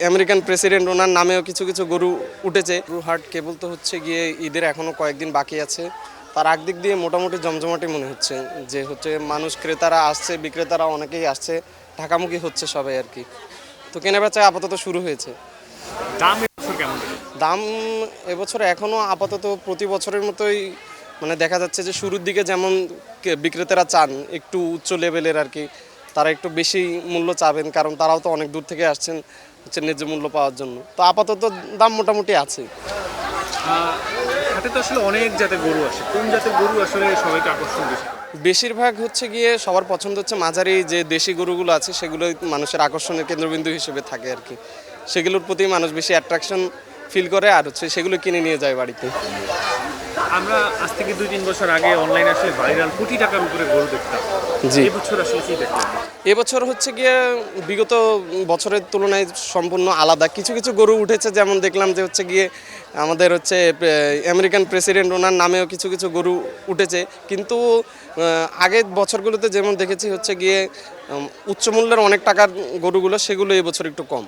American president ওনার নামেও কিছু কিছু গরু উঠেছে। গরুর হাট কেবল তো হচ্ছে গিয়ে ঈদের এখনও কয়েকদিন বাকি আছে, তার একদিক দিয়ে মোটামুটি জমজমাটি মনে হচ্ছে যে হচ্ছে মানুষ ক্রেতারা আসছে, বিক্রেতারা অনেকেই আসছে, ঢাকামুখী হচ্ছে সবাই আর কি। তো কেনাবেচা আপাতত শুরু হয়েছে। দাম এবছর কেমন? দাম এবছর এখনও আপাতত প্রতি বছরের মতোই, মানে দেখা যাচ্ছে যে শুরুর দিকে যেমন বিক্রেতারা চান একটু উচ্চ লেভেলের আর কি, তারা একটু বেশি মূল্য চাবেন, কারণ তারাও তো অনেক দূর থেকে আসছেন হচ্ছে ন্যায্য মূল্য পাওয়ার জন্য। তো আপাতত দাম মোটামুটি আছে। হাটে তো আসলে অনেক জাতের গরু আসে, কোন জাতের গরু আসলে সবাইকে আকর্ষণ বেশি করে? বেশিরভাগ হচ্ছে গিয়ে সবার পছন্দ হচ্ছে মাঝারি যে দেশি গরুগুলো আছে, সেগুলো মানুষের আকর্ষণের কেন্দ্রবিন্দু হিসেবে থাকে আর কি। সেগুলোর প্রতি মানুষ বেশি অ্যাট্রাকশন ফিল করে আর হচ্ছে সেগুলো কিনে নিয়ে যায় বাড়িতে। আমরা আজ থেকে 2-3 বছর আগে অনলাইনে আসলে ভাইরাল কোটি টাকার উপরে গরু দেখতাম। জি, এবছর আসলে কি দেখলাম? এবছর হচ্ছে গিয়ে বিগত বছরের তুলনায় সম্পূর্ণ আলাদা কিছু কিছু গরু উঠেছে। যেমন দেখলাম যে হচ্ছে গিয়ে আমাদের হচ্ছে আমেরিকান প্রেসিডেন্ট ওনার নামেও কিছু কিছু গরু উঠেছে, কিন্তু আগের বছরগুলোতে যেমন দেখেছি হচ্ছে গিয়ে উচ্চ মূল্যের অনেক টাকার গরুগুলো, সেগুলো এবছর একটু কম।